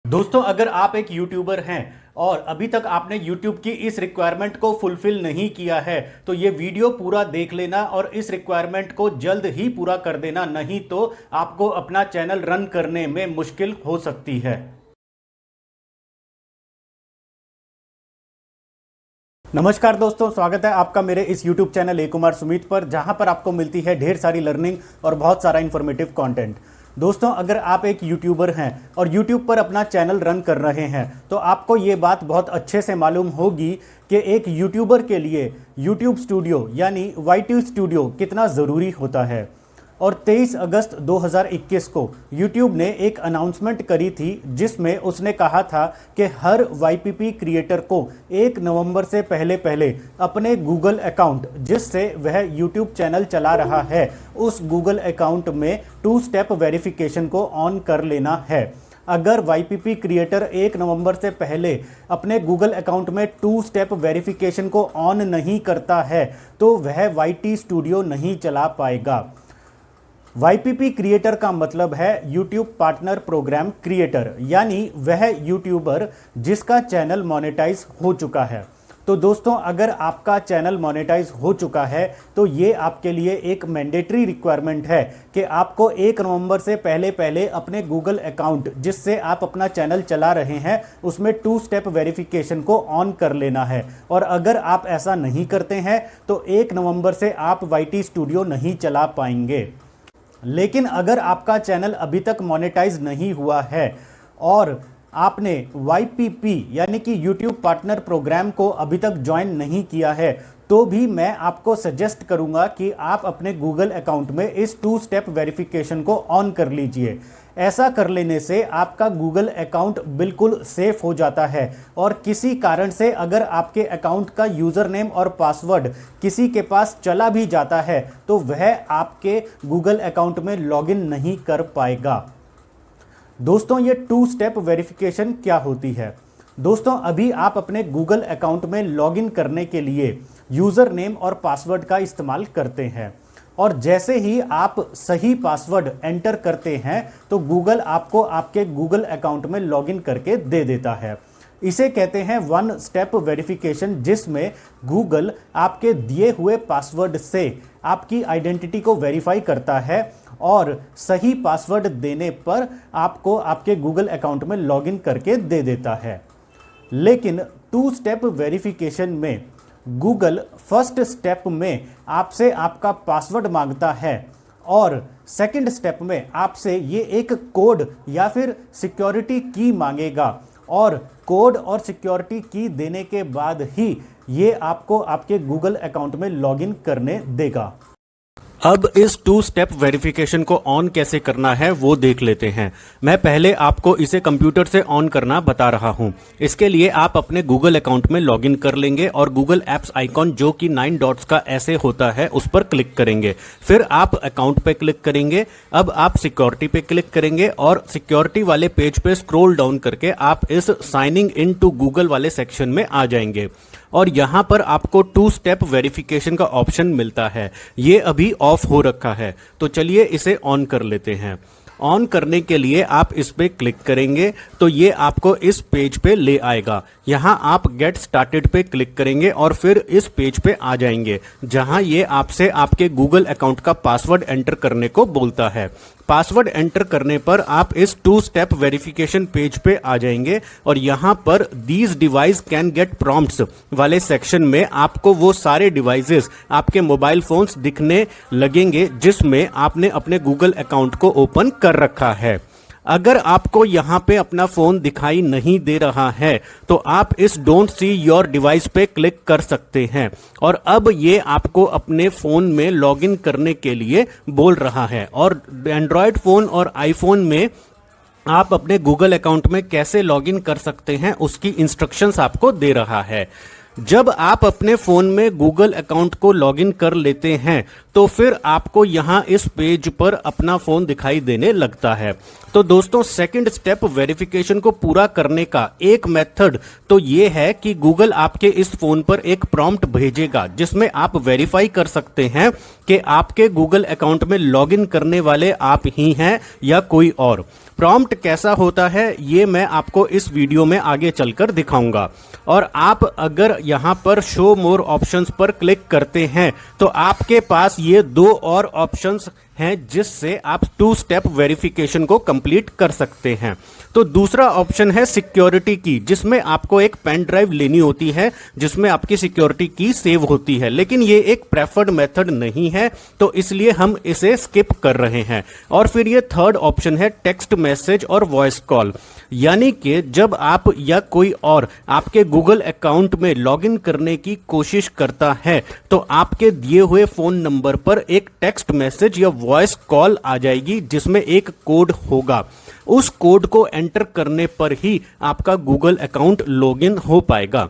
दोस्तों, अगर आप एक यूट्यूबर हैं और अभी तक आपने यूट्यूब की इस रिक्वायरमेंट को फुलफिल नहीं किया है तो ये वीडियो पूरा देख लेना और इस रिक्वायरमेंट को जल्द ही पूरा कर देना, नहीं तो आपको अपना चैनल रन करने में मुश्किल हो सकती है। नमस्कार दोस्तों, स्वागत है आपका मेरे इस YouTube चैनल ए कुमार सुमित पर, जहां पर आपको मिलती है ढेर सारी लर्निंग और बहुत सारा इन्फॉर्मेटिव कंटेंट। दोस्तों, अगर आप एक यूट्यूबर हैं और YouTube पर अपना चैनल रन कर रहे हैं तो आपको ये बात बहुत अच्छे से मालूम होगी कि एक यूट्यूबर के लिए YouTube स्टूडियो यानी YT स्टूडियो कितना ज़रूरी होता है। और 23 अगस्त 2021 को YouTube ने एक अनाउंसमेंट करी थी जिसमें उसने कहा था कि हर YPP क्रिएटर को 1 नवंबर से पहले पहले अपने गूगल अकाउंट जिससे वह YouTube चैनल चला रहा है उस गूगल अकाउंट में 2 स्टेप वेरिफिकेशन को ऑन कर लेना है। अगर YPP क्रिएटर 1 नवंबर से पहले अपने गूगल अकाउंट में 2 स्टेप वेरिफिकेशन को ऑन नहीं करता है तो वह YT स्टूडियो नहीं चला पाएगा। YPP क्रिएटर का मतलब है यूट्यूब पार्टनर प्रोग्राम क्रिएटर, यानी वह यूट्यूबर जिसका चैनल मोनेटाइज हो चुका है। तो दोस्तों, अगर आपका चैनल मोनेटाइज हो चुका है तो ये आपके लिए एक मैंडेटरी रिक्वायरमेंट है कि आपको 1 नवंबर से पहले पहले अपने गूगल अकाउंट जिससे आप अपना चैनल चला रहे हैं उसमें 2 स्टेप वेरिफिकेशन को ऑन कर लेना है। और अगर आप ऐसा नहीं करते हैं तो 1 नवंबर से आप YT स्टूडियो नहीं चला पाएंगे। लेकिन अगर आपका चैनल अभी तक मोनेटाइज नहीं हुआ है और आपने YPP यानी कि YouTube पार्टनर प्रोग्राम को अभी तक ज्वाइन नहीं किया है तो भी मैं आपको सजेस्ट करूंगा कि आप अपने गूगल अकाउंट में इस 2 स्टेप वेरिफिकेशन को ऑन कर लीजिए। ऐसा कर लेने से आपका गूगल अकाउंट बिल्कुल सेफ हो जाता है और किसी कारण से अगर आपके अकाउंट का यूज़र नेम और पासवर्ड किसी के पास चला भी जाता है तो वह आपके गूगल अकाउंट में लॉगिन नहीं कर पाएगा। दोस्तों, ये 2 स्टेप वेरिफिकेशन क्या होती है? दोस्तों, अभी आप अपने गूगल अकाउंट में लॉगिन करने के लिए यूज़र नेम और पासवर्ड का इस्तेमाल करते हैं और जैसे ही आप सही पासवर्ड एंटर करते हैं तो गूगल आपको आपके गूगल अकाउंट में लॉगिन करके दे देता है। इसे कहते हैं 1 स्टेप वेरिफिकेशन, जिसमें गूगल आपके दिए हुए पासवर्ड से आपकी आइडेंटिटी को वेरीफाई करता है और सही पासवर्ड देने पर आपको आपके गूगल अकाउंट में लॉगिन करके दे देता है। लेकिन 2 स्टेप वेरिफिकेशन में गूगल फर्स्ट स्टेप में आपसे आपका पासवर्ड मांगता है और सेकंड स्टेप में आपसे ये एक कोड या फिर सिक्योरिटी की मांगेगा और कोड और सिक्योरिटी की देने के बाद ही ये आपको आपके गूगल अकाउंट में लॉगिन करने देगा। अब इस 2 स्टेप वेरिफिकेशन को ऑन कैसे करना है वो देख लेते हैं। मैं पहले आपको इसे कंप्यूटर से ऑन करना बता रहा हूं। इसके लिए आप अपने गूगल अकाउंट में लॉगिन कर लेंगे और गूगल एप्स आइकॉन जो कि 9 डॉट्स का ऐसे होता है उस पर क्लिक करेंगे। फिर आप अकाउंट पे क्लिक करेंगे। अब आप सिक्योरिटी पे क्लिक करेंगे और सिक्योरिटी वाले पेज पे स्क्रॉल डाउन करके आप इस साइनिंग इन टू गूगल वाले सेक्शन में आ जाएंगे और यहां पर आपको 2 स्टेप वेरिफिकेशन का ऑप्शन मिलता है। ये अभी ऑफ हो रखा है तो चलिए इसे ऑन कर लेते हैं। ऑन करने के लिए आप इस पे क्लिक करेंगे तो ये आपको इस पेज पे ले आएगा। यहाँ आप गेट स्टार्टेड पे क्लिक करेंगे और फिर इस पेज पे आ जाएंगे जहां ये आपसे आपके गूगल अकाउंट का पासवर्ड एंटर करने को बोलता है। पासवर्ड एंटर करने पर आप इस 2 स्टेप वेरिफिकेशन पेज पे आ जाएंगे और यहाँ पर these device can get prompts वाले सेक्शन में आपको वो सारे डिवाइसेस आपके मोबाइल फोन्स दिखने लगेंगे जिसमें आपने अपने गूगल अकाउंट को ओपन कर रखा है। अगर आपको यहां पे अपना फोन दिखाई नहीं दे रहा है तो आप इस डोंट सी योर डिवाइस पे क्लिक कर सकते हैं और अब ये आपको अपने फोन में लॉगिन करने के लिए बोल रहा है। और एंड्रॉयड फोन और आईफोन में आप अपने गूगल अकाउंट में कैसे लॉगिन कर सकते हैं उसकी इंस्ट्रक्शंस आपको दे रहा है। जब आप अपने फोन में गूगल अकाउंट को लॉगिन कर लेते हैं तो फिर आपको यहां इस पेज पर अपना फोन दिखाई देने लगता है। तो दोस्तों, सेकंड स्टेप वेरिफिकेशन को पूरा करने का एक मेथड तो ये है कि गूगल आपके इस फोन पर एक प्रॉम्प्ट भेजेगा जिसमें आप वेरीफाई कर सकते हैं कि आपके गूगल अकाउंट में लॉगिन करने वाले आप ही हैं या कोई और। प्रॉम्प्ट कैसा होता है ये मैं आपको इस वीडियो में आगे चलकर दिखाऊंगा। और आप अगर यहां पर शो मोर ऑप्शंस पर क्लिक करते हैं तो आपके पास ये दो और ऑप्शंस हैं जिससे आप 2 स्टेप वेरिफिकेशन को कंप्लीट कर सकते हैं। तो दूसरा ऑप्शन है सिक्योरिटी की, जिसमें आपको एक पेन ड्राइव लेनी होती है जिसमें आपकी सिक्योरिटी की सेव होती है, लेकिन ये एक प्रेफर्ड मेथड नहीं है तो इसलिए हम इसे स्किप कर रहे हैं। और फिर ये थर्ड ऑप्शन है टेक्स्ट मैसेज और वॉइस कॉल, यानी कि जब आप या कोई और आपके गूगल अकाउंट में लॉगिन करने की कोशिश करता है तो आपके दिए हुए फोन नंबर पर एक टेक्स्ट मैसेज या वॉइस कॉल आ जाएगी जिसमें एक कोड होगा। उस कोड को एंटर करने पर ही आपका गूगल अकाउंट लॉगिन हो पाएगा।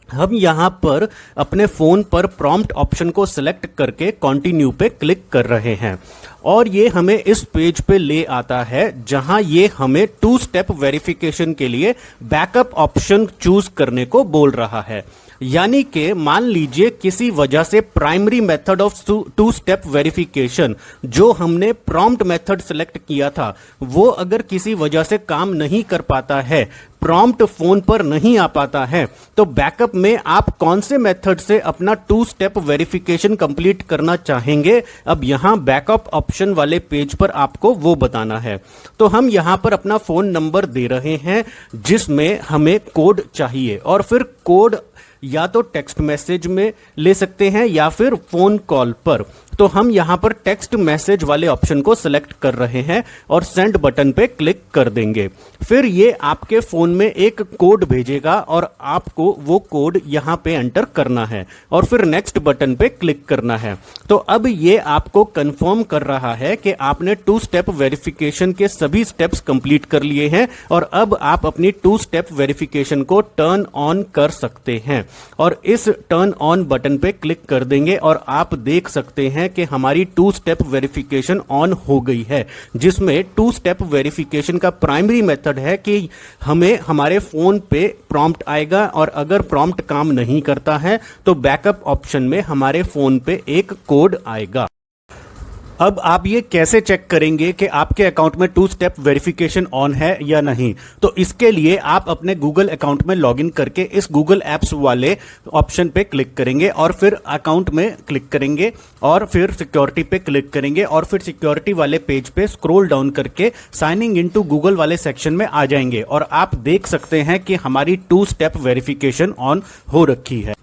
हम यहां पर अपने फोन पर प्रॉम्प्ट ऑप्शन को सिलेक्ट करके कंटिन्यू पे क्लिक कर रहे हैं और ये हमें इस पेज पे ले आता है जहां ये हमें 2 स्टेप वेरिफिकेशन के लिए बैकअप ऑप्शन चूज करने को बोल रहा है। यानी कि मान लीजिए किसी वजह से primary method of 2 step verification जो हमने प्रॉम्प्ट मेथड सेलेक्ट किया था वो अगर किसी वजह से काम नहीं कर पाता है, प्रॉम्प्ट फोन पर नहीं आ पाता है, तो बैकअप में आप कौन से मेथड से अपना 2 स्टेप वेरिफिकेशन कंप्लीट करना चाहेंगे, अब यहां बैकअप ऑप्शन वाले पेज पर आपको वो बताना है। तो हम यहां पर अपना फोन नंबर दे रहे हैं जिसमें हमें कोड चाहिए और फिर कोड या तो टेक्स्ट मैसेज में ले सकते हैं या फिर फोन कॉल पर। तो हम यहां पर टेक्स्ट मैसेज वाले ऑप्शन को सिलेक्ट कर रहे हैं और सेंड बटन पे क्लिक कर देंगे। फिर ये आपके फोन में एक कोड भेजेगा और आपको वो कोड यहां पे एंटर करना है और फिर नेक्स्ट बटन पे क्लिक करना है। तो अब ये आपको कंफर्म कर रहा है कि आपने 2 स्टेप वेरिफिकेशन के सभी स्टेप्स कंप्लीट कर लिए हैं और अब आप अपनी 2 स्टेप वेरिफिकेशन को टर्न ऑन कर सकते हैं। और इस टर्न ऑन बटन पे क्लिक कर देंगे और आप देख सकते हैं कि हमारी 2 स्टेप वेरिफिकेशन ऑन हो गई है, जिसमें 2 स्टेप वेरिफिकेशन का प्राइमरी मेथड है कि हमें हमारे फोन पे प्रॉम्प्ट आएगा और अगर प्रॉम्प्ट काम नहीं करता है तो बैकअप ऑप्शन में हमारे फोन पे एक कोड आएगा। अब आप ये कैसे चेक करेंगे कि आपके अकाउंट में 2 स्टेप वेरिफिकेशन ऑन है या नहीं? तो इसके लिए आप अपने गूगल अकाउंट में लॉगिन करके इस गूगल एप्स वाले ऑप्शन पे क्लिक करेंगे और फिर अकाउंट में क्लिक करेंगे और फिर सिक्योरिटी पे क्लिक करेंगे और फिर सिक्योरिटी वाले पेज पे स्क्रॉल डाउन करके साइनिंग इनटू गूगल वाले सेक्शन में आ जाएंगे और आप देख सकते हैं कि हमारी 2 स्टेप वेरिफिकेशन ऑन हो रखी है।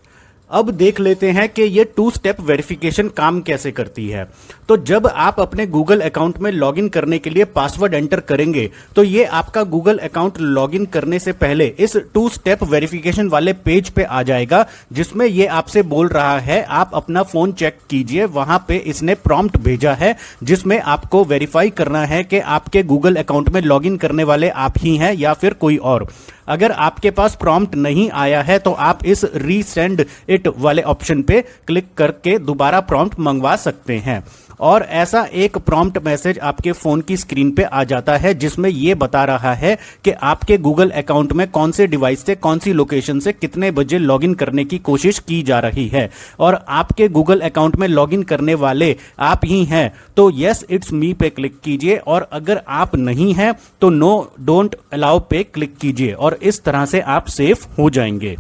अब देख लेते हैं कि ये 2 स्टेप वेरिफिकेशन काम कैसे करती है। तो जब आप अपने गूगल अकाउंट में लॉगिन करने के लिए पासवर्ड एंटर करेंगे तो ये आपका गूगल अकाउंट लॉगिन करने से पहले इस 2 स्टेप वेरिफिकेशन वाले पेज पे आ जाएगा जिसमें ये आपसे बोल रहा है आप अपना फोन चेक कीजिए, वहां पे इसने प्रॉम्प्ट भेजा है जिसमें आपको वेरीफाई करना है कि आपके गूगल अकाउंट में लॉगिन करने वाले आप ही हैं या फिर कोई और। अगर आपके पास प्रॉम्प्ट नहीं आया है तो आप इस रीसेंड इट वाले ऑप्शन पे क्लिक करके दोबारा प्रॉम्प्ट मंगवा सकते हैं और ऐसा एक प्रॉम्प्ट मैसेज आपके फोन की स्क्रीन पे आ जाता है जिसमें यह बता रहा है कि आपके गूगल अकाउंट में कौन से डिवाइस से कौन सी लोकेशन से कितने बजे लॉगिन करने की कोशिश की जा रही है और आपके गूगल अकाउंट में लॉगिन करने वाले आप ही हैं तो यस इट्स मी पे क्लिक कीजिए और अगर आप नहीं हैं तो नो डोंट अलाउ पे क्लिक कीजिए और इस तरह से आप सेफ हो जाएंगे।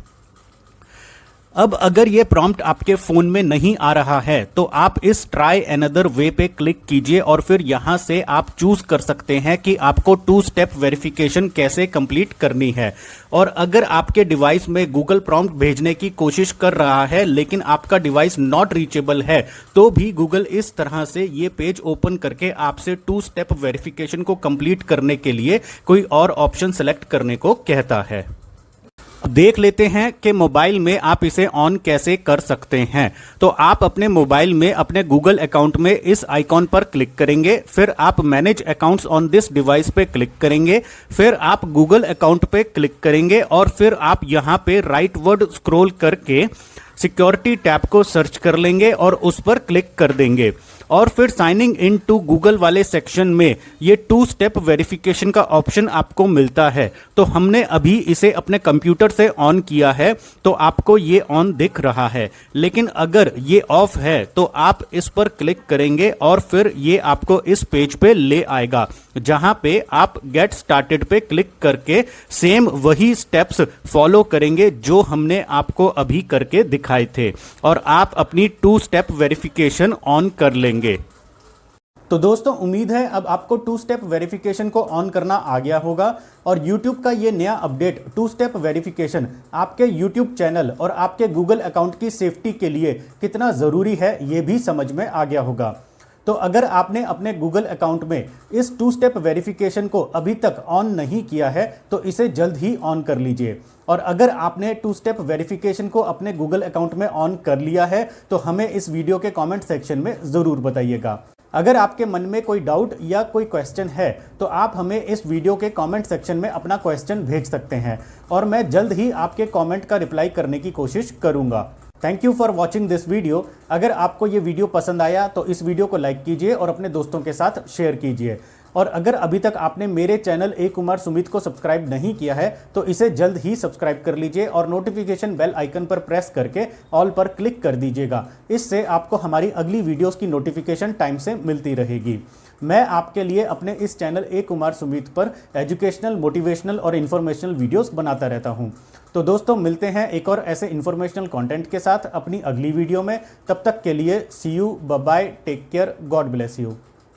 अब अगर ये प्रॉम्प्ट आपके फोन में नहीं आ रहा है तो आप इस ट्राई अनदर वे पे क्लिक कीजिए और फिर यहां से आप चूज कर सकते हैं कि आपको 2 स्टेप वेरिफिकेशन कैसे कंप्लीट करनी है। और अगर आपके डिवाइस में गूगल प्रॉम्प्ट भेजने की कोशिश कर रहा है लेकिन आपका डिवाइस नॉट रीचेबल है तो भी गूगल इस तरह से ये पेज ओपन करके आपसे 2 स्टेप वेरिफिकेशन को कंप्लीट करने के लिए कोई और ऑप्शन सेलेक्ट करने को कहता है। देख लेते हैं कि मोबाइल में आप इसे ऑन कैसे कर सकते हैं। तो आप अपने मोबाइल में अपने गूगल अकाउंट में इस आइकॉन पर क्लिक करेंगे, फिर आप manage accounts on this device पे क्लिक करेंगे, फिर आप गूगल अकाउंट पे क्लिक करेंगे और फिर आप यहां पे राइट वर्ड स्क्रॉल करके सिक्योरिटी टैब को सर्च कर लेंगे और उस पर क्लिक कर देंगे। और फिर साइनिंग इन टू गूगल वाले सेक्शन में ये 2 स्टेप वेरिफिकेशन का ऑप्शन आपको मिलता है। तो हमने अभी इसे अपने कंप्यूटर से ऑन किया है तो आपको ये ऑन दिख रहा है, लेकिन अगर ये ऑफ है तो आप इस पर क्लिक करेंगे और फिर ये आपको इस पेज पे ले आएगा, जहां पे आप गेट स्टार्टेड पे क्लिक करके सेम वही स्टेप्स फॉलो करेंगे जो हमने आपको अभी करके दिखाए थे, और आप अपनी 2 स्टेप वेरिफिकेशन ऑन कर लेंगे। तो दोस्तों उम्मीद है अब आपको 2 स्टेप वेरिफिकेशन को ऑन करना आ गया होगा, और YouTube का ये नया अपडेट 2 स्टेप वेरिफिकेशन आपके YouTube चैनल और आपके Google अकाउंट की सेफ्टी के लिए कितना ज़रूरी है ये भी समझ में आ गया होगा। तो अगर आपने अपने Google अकाउंट में इस 2 स्टेप वेरिफिकेशन को अभी तक ऑन नहीं किया है तो इसे जल्द ही ऑन कर लीजिए, और अगर आपने 2 स्टेप वेरिफिकेशन को अपने Google अकाउंट में ऑन कर लिया है तो हमें इस वीडियो के कमेंट सेक्शन में ज़रूर बताइएगा। अगर आपके मन में कोई डाउट या कोई क्वेश्चन है तो आप हमें इस वीडियो के कमेंट सेक्शन में अपना क्वेश्चन भेज सकते हैं, और मैं जल्द ही आपके कमेंट का रिप्लाई करने की कोशिश करूंगा। Thank you for watching this video. अगर आपको ये वीडियो पसंद आया तो इस वीडियो को लाइक कीजिए और अपने दोस्तों के साथ शेयर कीजिए, और अगर अभी तक आपने मेरे चैनल ए कुमार सुमित को सब्सक्राइब नहीं किया है तो इसे जल्द ही सब्सक्राइब कर लीजिए और नोटिफिकेशन बेल आइकन पर प्रेस करके ऑल पर क्लिक कर दीजिएगा। इससे आपको हमारी अगली वीडियोस की नोटिफिकेशन टाइम से मिलती रहेगी। मैं आपके लिए अपने इस चैनल ए कुमार सुमित पर एजुकेशनल, मोटिवेशनल और इन्फॉर्मेशनल वीडियोस बनाता रहता हूं। तो दोस्तों मिलते हैं एक और ऐसे इन्फॉर्मेशनल कंटेंट के साथ अपनी अगली वीडियो में। तब तक के लिए see you, bye bye, take care, God bless you.